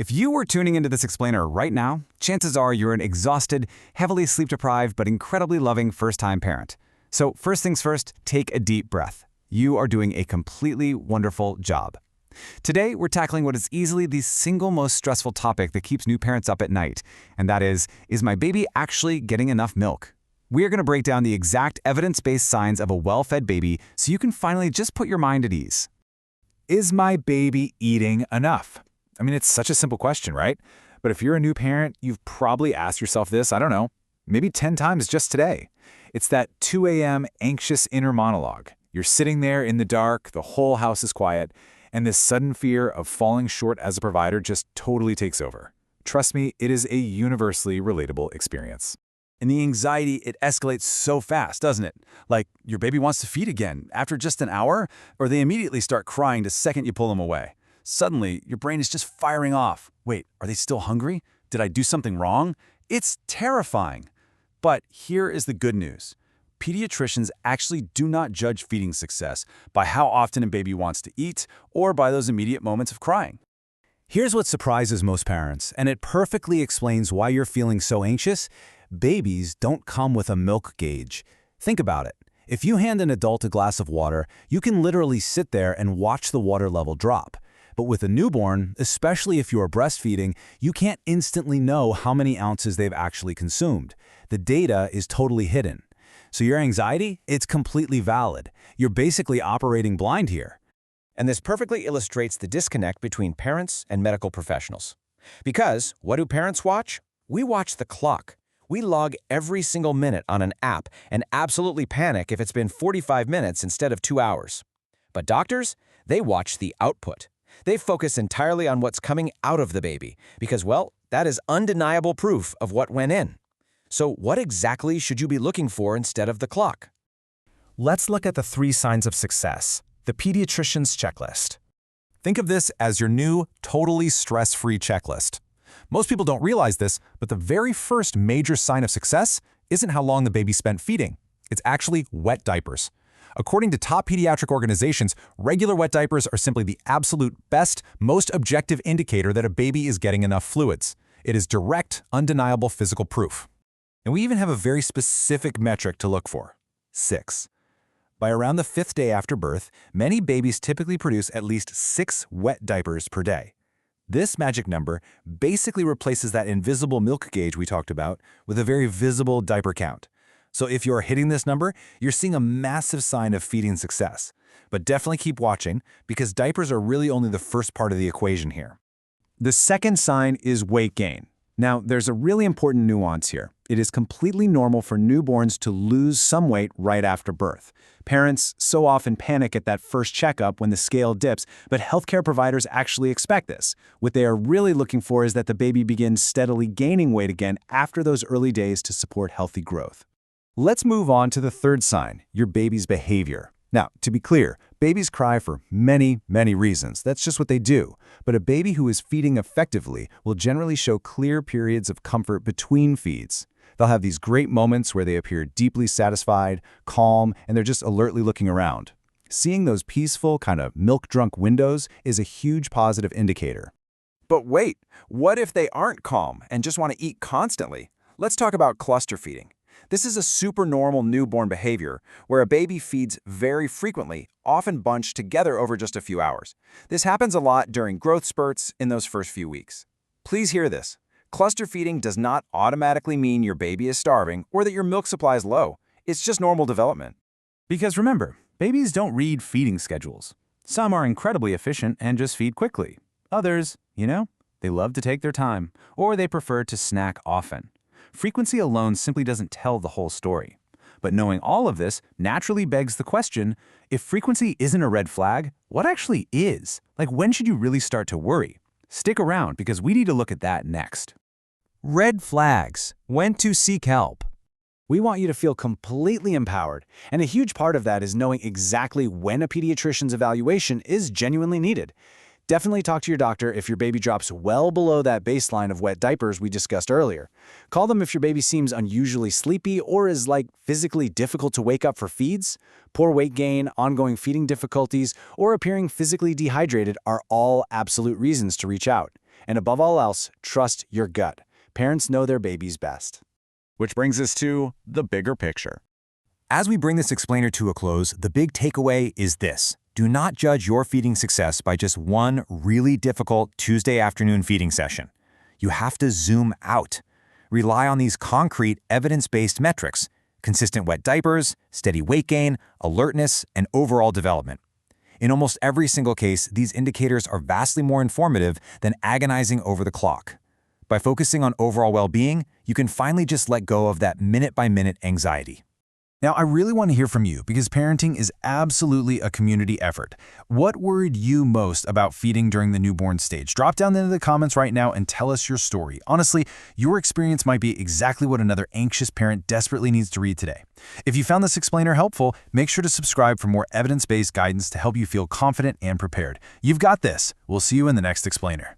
If you were tuning into this explainer right now, chances are you're an exhausted, heavily sleep-deprived, but incredibly loving first-time parent. So first things first, take a deep breath. You are doing a completely wonderful job. Today, we're tackling what is easily the single most stressful topic that keeps new parents up at night, and that is my baby actually getting enough milk? We are going to break down the exact evidence-based signs of a well-fed baby so you can finally just put your mind at ease. Is my baby eating enough? I mean, it's such a simple question, right? But if you're a new parent, you've probably asked yourself this, I don't know, maybe 10 times just today. It's that 2 a.m. anxious inner monologue. You're sitting there in the dark, the whole house is quiet, and this sudden fear of falling short as a provider just totally takes over. Trust me, it is a universally relatable experience. And the anxiety, it escalates so fast, doesn't it? Like, your baby wants to feed again after just an hour, or they immediately start crying the second you pull them away. Suddenly, your brain is just firing off. Wait, are they still hungry? Did I do something wrong? It's terrifying. But here is the good news. Pediatricians actually do not judge feeding success by how often a baby wants to eat or by those immediate moments of crying. Here's what surprises most parents, and it perfectly explains why you're feeling so anxious. Babies don't come with a milk gauge. Think about it. If you hand an adult a glass of water, you can literally sit there and watch the water level drop. But with a newborn, especially if you are breastfeeding, you can't instantly know how many ounces they've actually consumed. The data is totally hidden. So your anxiety, it's completely valid. You're basically operating blind here. And this perfectly illustrates the disconnect between parents and medical professionals. Because what do parents watch? We watch the clock. We log every single minute on an app and absolutely panic if it's been 45 minutes instead of 2 hours. But doctors, they watch the output. They focus entirely on what's coming out of the baby because, well, that is undeniable proof of what went in. So what exactly should you be looking for instead of the clock? Let's look at the 3 signs of success, the pediatrician's checklist. Think of this as your new, totally stress-free checklist. Most people don't realize this, but the very first major sign of success isn't how long the baby spent feeding. It's actually wet diapers. According to top pediatric organizations, regular wet diapers are simply the absolute best, most objective indicator that a baby is getting enough fluids. It is direct, undeniable physical proof. And we even have a very specific metric to look for: 6. By around the 5th day after birth, many babies typically produce at least 6 wet diapers per day. This magic number basically replaces that invisible milk gauge we talked about with a very visible diaper count. So if you're hitting this number, you're seeing a massive sign of feeding success. But definitely keep watching, because diapers are really only the first part of the equation here. The second sign is weight gain. Now, there's a really important nuance here. It is completely normal for newborns to lose some weight right after birth. Parents so often panic at that first checkup when the scale dips, but healthcare providers actually expect this. What they are really looking for is that the baby begins steadily gaining weight again after those early days to support healthy growth. Let's move on to the third sign, your baby's behavior. Now, to be clear, babies cry for many, many reasons. That's just what they do. But a baby who is feeding effectively will generally show clear periods of comfort between feeds. They'll have these great moments where they appear deeply satisfied, calm, and they're just alertly looking around. Seeing those peaceful, kind of milk-drunk windows is a huge positive indicator. But wait, what if they aren't calm and just want to eat constantly? Let's talk about cluster feeding. This is a super normal newborn behavior where a baby feeds very frequently, often bunched together over just a few hours. This happens a lot during growth spurts in those first few weeks. Please hear this. Cluster feeding does not automatically mean your baby is starving or that your milk supply is low. It's just normal development. Because remember, babies don't read feeding schedules. Some are incredibly efficient and just feed quickly. Others, they love to take their time, or they prefer to snack often. Frequency alone simply doesn't tell the whole story. But knowing all of this naturally begs the question, if frequency isn't a red flag, what actually is? Like, when should you really start to worry? Stick around, because we need to look at that next. Red flags. When to seek help. We want you to feel completely empowered, and a huge part of that is knowing exactly when a pediatrician's evaluation is genuinely needed. Definitely talk to your doctor if your baby drops well below that baseline of wet diapers we discussed earlier. Call them if your baby seems unusually sleepy or is physically difficult to wake up for feeds. Poor weight gain, ongoing feeding difficulties, or appearing physically dehydrated are all absolute reasons to reach out. And above all else, trust your gut. Parents know their babies best. Which brings us to the bigger picture. As we bring this explainer to a close, the big takeaway is this. Do not judge your feeding success by just one really difficult Tuesday afternoon feeding session. You have to zoom out. Rely on these concrete, evidence-based metrics: consistent wet diapers, steady weight gain, alertness, and overall development. In almost every single case, these indicators are vastly more informative than agonizing over the clock. By focusing on overall well-being, you can finally just let go of that minute-by-minute anxiety. Now, I really want to hear from you because parenting is absolutely a community effort. What worried you most about feeding during the newborn stage? Drop down into the comments right now and tell us your story. Honestly, your experience might be exactly what another anxious parent desperately needs to read today. If you found this explainer helpful, make sure to subscribe for more evidence-based guidance to help you feel confident and prepared. You've got this. We'll see you in the next explainer.